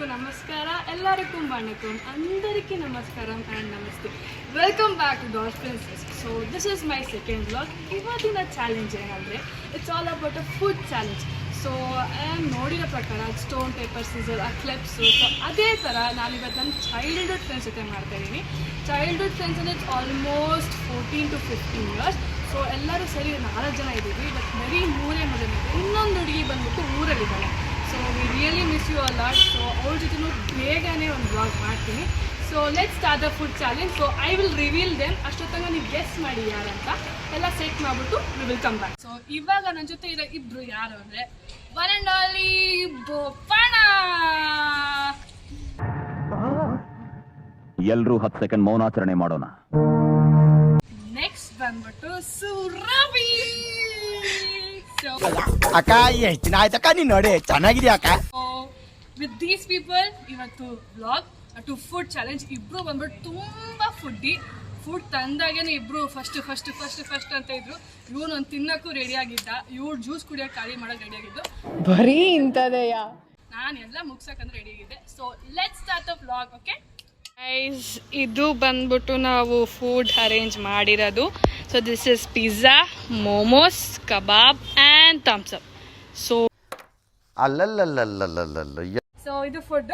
ಎಲ್ಲರಿಗೂ ನಮಸ್ಕಾರ, ಎಲ್ಲರಿಗೂ ವಣಕಂ, ಅಂದರಿಕಿ ನಮಸ್ಕಾರಂ ಆ್ಯಂಡ್ ನಮಸ್ತೆ. Welcome back to dolls princess. So this is my second vlog. ಇವತ್ತಿನ ಚಾಲೆಂಜ್ ಏನಂದರೆ it's all about a food challenge. So ನೋಡಿರೋ ಪ್ರಕಾರ ಸ್ಟೋನ್ ಪೇಪರ್ ಸೀಸರ್, ಆ ಕ್ಲಿಪ್ಸು. ಸೊ ಅದೇ ಥರ ನಾನಿವತ್ತು ನನ್ನ ಚೈಲ್ಡ್ಹುಡ್ ಫ್ರೆಂಡ್ಸ್ ಜೊತೆ ಮಾಡ್ತಾಯಿದ್ದೀನಿ. ಚೈಲ್ಡ್ಹುಡ್ ಫ್ರೆಂಡ್ಸ್ ಅಂದರೆ it's almost 14 to 15 years. So ಎಲ್ಲರೂ ಸರಿ 4 ಜನ ಇದ್ದೀವಿ. ಬಟ್ ಬರೀ 3 ಮದುವೆ ಇದೆ. ಇನ್ನೊಂದು ಹುಡುಗಿ ಬಂದ್ಬಿಟ್ಟು ಊರಲ್ಲಿದ್ದಾಳೆ. So we really miss you a lot. So ಅವ್ರ ಜೊತೆನೂ ಬೇಗನೆ ಒಂದು ವ್ಲಾಗ್ ಮಾಡ್ತೀನಿ. So let's start the food challenge. So I will reveal them. ಅಷ್ಟೊತ್ತಂಗ ನೀವು ಗೆಸ್ ಮಾಡಿ ಯಾರಂತ ಎಲ್ಲ ಸೆಟ್ ಮಾಡಿಬಿಟ್ಟು we will come back. So ಇವಾಗ ನನ್ನ ಜೊತೆ ಇರೋ ಇಬ್ರು ಯಾರು ಅಂದರೆ ಒನ್ ಆ್ಯಂಡ್ ಓನ್ಲಿ ಬೋಪಣ್ಣ. ಎಲ್ಲರೂ 10 ಸೆಕೆಂಡ್ ಮೌನಾಚರಣೆ ಮಾಡೋಣ. ನೆಕ್ಸ್ಟ್ ಬಂದ್ಬಿಟ್ಟು ಸುರಭಿ. ಅಕ್ಕ ಎಷ್ಟು ದಿನ ಆಯ್ತಕ್ಕ ನೀನ್ ನೋಡಿ ಚೆನ್ನಾಗಿದ್ಯಾ ಅಕ್ಕ. ವಿತ್ ದೀಸ್ ಪೀಪಲ್ ಇವತ್ತು ವ್ಲಾಗ್ ಟು ಫುಡ್ ಚಾಲೆಂಜ್. ಇಬ್ರು ಬಂದ್ಬಿಟ್ಟು ತುಂಬಾ ಫುಡ್ ತಂದಾಗೇನೆ ಇಬ್ರು ಫಸ್ಟ್ ಅಂತ ಇದ್ರು. ಇವನು ಒಂದು ತಿನ್ನಕ್ಕೂ ರೆಡಿ ಆಗಿದ್ದ, ಇವ್ರು ಜ್ಯೂಸ್ ಕುಡಿಯೋಕೆ ಖಾಲಿ ಮಾಡೋಕೆ ರೆಡಿ ಆಗಿದ್ದು. ಬರೀ ಇಂಥದೆಯ ನಾನು ಎಲ್ಲ ಮುಗ್ಸಕ್ಕಂದ್ರೆ ರೆಡಿ ಆಗಿದ್ದೆ. So let's start the vlog. Okay guys, ಇದು ಬಂದ್ಬಿಟ್ಟು ನಾವು ಫುಡ್ ಅರೇಂಜ್ ಮಾಡಿರೋದು. So this is pizza, momos, kebab and thumbs up. So so ಇದು ಫುಡ್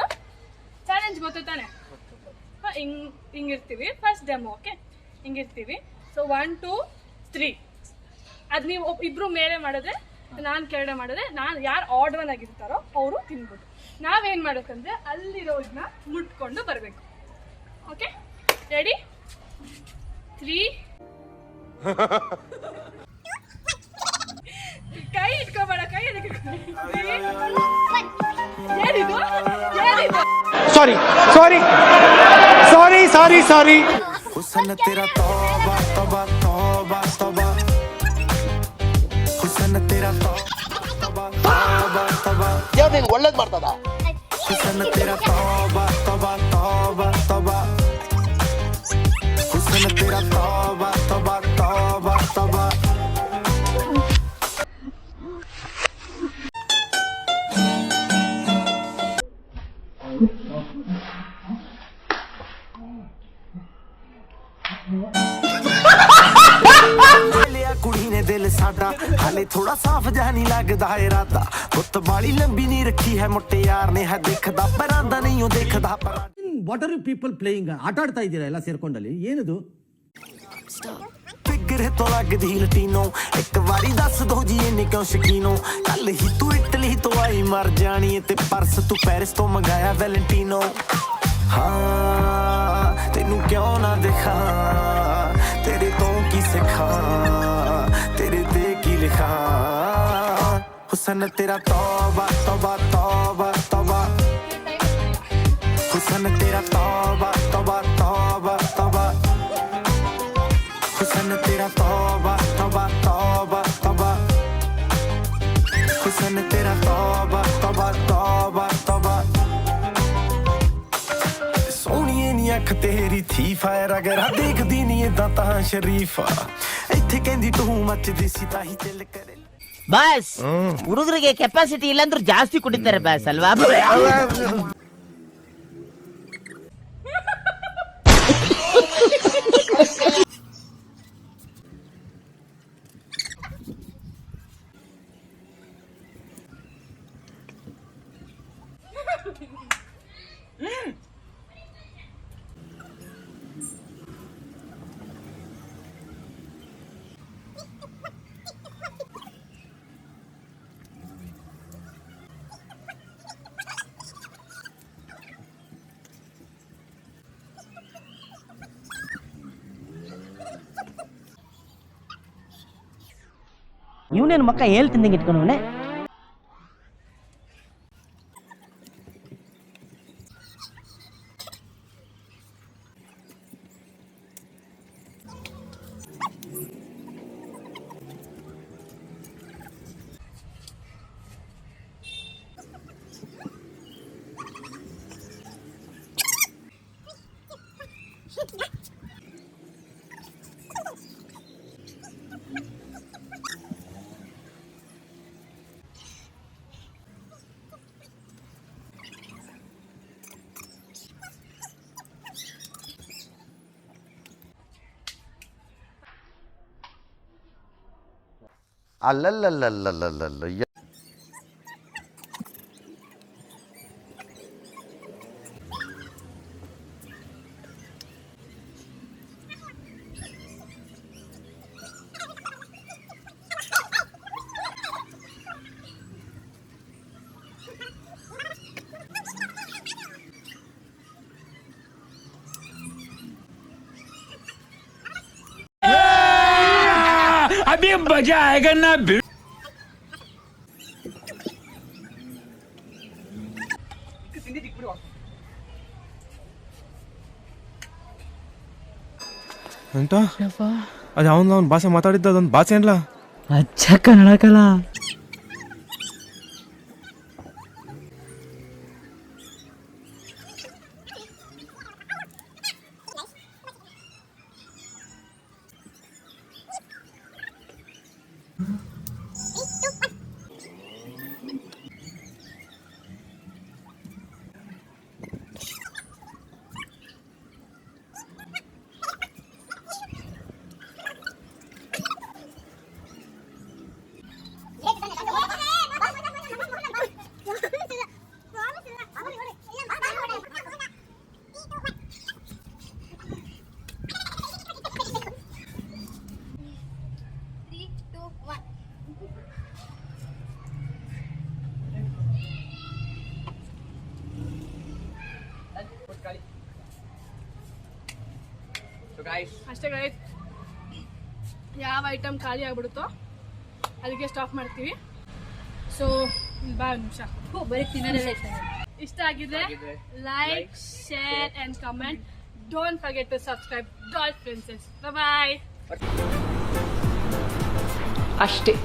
ಚಾಲೆಂಜ್ ಗೊತ್ತು ತಾನೆ. ಹಿಂಗಿರ್ತೀವಿ ಫಸ್ಟ್ ಡೆಮೋ. ಓಕೆ, ಹಿಂಗಿರ್ತೀವಿ. ಸೊ 1 2 3 ಅದು ನೀವು ಇಬ್ರು ಮೇಲೆ ಮಾಡಿದ್ರೆ, ನಾನು ಕೆಳಗಡೆ ಮಾಡಿದ್ರೆ, ನಾನು ಯಾರು ಆರ್ಡರ್ ಆಗಿರ್ತಾರೋ ಅವರು ತಿನ್ಬೋದು. ನಾವೇನು ಮಾಡೋಕ್ಕಂದ್ರೆ ಅಲ್ಲಿರೋದನ್ನ ಮುಟ್ಕೊಂಡು ಬರಬೇಕು. Okay, ready? 3 ಕೈ ಇಟ್ಕೋಬೇಡ, ಕೈ ಅದಕ್ಕೆ ಏನಿದು ಸಾರಿ ಹುಸನ್ ತೆರಾ ತೌಬಾ ತೌಬಾ ತೌಬಾ ತೌಬಾ ಹುಸನ್ ತೆರಾ ತೌಬಾ ತೌಬಾ ತೌಬಾ ದೇವ್ರು ಒಳ್ಳೇದ್ ಮಾಡ್ತದ. ಹುಸನ್ ತೆರಾ ತೌಬಾ ತೌಬಾ ತೌಬಾ ತೌಬಾ ಹುಸನ್ ತೆರಾ ತೌಬಾ ತೌಬಾ ತೌಬಾ ತೌಬಾ. ਕੁੜੀ ਨੇ ਦਿਲ ਸਾਡਾ ਹਾਲੇ ਥੋੜਾ ਸਾਫ਼ ਜਿਹਾ ਨਹੀਂ ਲੱਗਦਾ ਇਰਾਦਾ. ਪੁੱਤ ਬਾਲੀ ਲੰਬੀ ਨਹੀਂ ਰੱਖੀ ਹੈ ਮੁਟਿਆਰ ਨੇ ਹੈ ਦੇਖਦਾ ਪਰਾਂਦਾ ਨਹੀਂ ਉਹ ਦੇਖਦਾ ਪਰ. What are you people playing? ಆಟ ಆಡ್ತಾ ಇದ್ದೀರಾ ಎಲ್ಲ ಸೇರ್ಕೊಂಡಲ್ಲಿ? ಏನದು? ਫਿਗਰੇ ਤੋਂ ਲੱਗਦੀ ਲਟੀਨੋ ਇੱਕ ਵਾਰੀ ਦੱਸ ਦੋ ਜੀ ਇਹਨੇ ਕਿਉਂ ਸ਼ਕੀਨੋ. ਕੱਲ ਹੀ ਤੂੰ ਇਟਲੀ ਤੋਂ ਆਈ ਮਰ ਜਾਣੀ ਤੇ ਪਰਸ ਤੂੰ ਪੈਰਿਸ ਤੋਂ ਮੰਗਾਇਆ ਵੈਲੈਂਟੀਨੋ. ਹਾਂ ਤੈਨੂੰ ਕਿਉਂ ਨਾ ਦਿਖਾਂ, ਤੇਰੇ ਤੋਂ ਕੀ ਸਿੱਖਾਂ, ਤੇਰੇ ਤੇ ਕੀ ਲਿਖਾਂ. ਹੁਸਨ ਤੇਰਾ ਤੌਬਾ ਤੌਬਾ ਤੌਬਾ ਤੌਬਾ ਹੁਸਨ ਤੇਰਾ ਤੌਬਾ ਤੌਬਾ ਤੌਬਾ ਤੌਬਾ ਹੁਸਨ ਤੇਰਾ ਤੌਬਾ ਤੌਬਾ ਤੌਬਾ ਤੌਬਾ ਹੁਸਨ ਤੇਰਾ ਤੌਬਾ ਤੌਬਾ ਤੌਬਾ ਤੌਬਾ. ਸੋਹਣੀਏ ਨੀ ਅੱਖ ਤੇਰੀ ਥੀ ਫਾਇਰ ਅਗਰ ਦੇਖਦੀ ਨੀ ਏਦਾਂ ਤਾਂ ਸ਼ਰੀਫਾ. ਇੱਥੇ ਕਹਿੰਦੀ ਤੂੰ ਮੱਚਦੀ ਸੀ ਤਾਂ ਹੀ ਚੱਲ ਕਰੇ. ಬಾಸ್, ಹುಡುಗರಿಗೆ ಕೆಪಾಸಿಟಿ ಇಲ್ಲಾಂದ್ರೂ ಜಾಸ್ತಿ ಕುಡಿತಾರೆ ಬಾಸ್ ಅಲ್ವಾ? ಇವನೇನು ಮಕ್ಕ ಹೇಳ್ತಿದ್ದಂಗೆ ಇಟ್ಕೊಂಡವನೆ. ಅಲ್ಲಲ್ಲಲ್ಲಲ್ಲಲ್ಲಲ್ಲ ಎಂತ ಅದು ಅವನ ಭಾಷೆ ಮಾತಾಡಿದ್ದ ಅದೊಂದು ಭಾಷೆ ಏನ್ಲ ಅಚ್ಚ ಕನ್ನಡ ಕಲ ಅಷ್ಟೇ ಗೈಸ್, ಯಾವ ಐಟಮ್ ಖಾಲಿ ಆಗ್ಬಿಡುತ್ತೋ ಅದಕ್ಕೆ ಸ್ಟಾಪ್ ಮಾಡ್ತೀವಿ. ಸೊ ಬಾ ನಿಮಿಷ ಬರೀ ತಿನ್ನೋದೆಲ್ಲ ಇಷ್ಟ ಆಗಿದ್ರೆ like, share and comment. Don't forget to subscribe doll princess. Bye. ಅಷ್ಟೇ.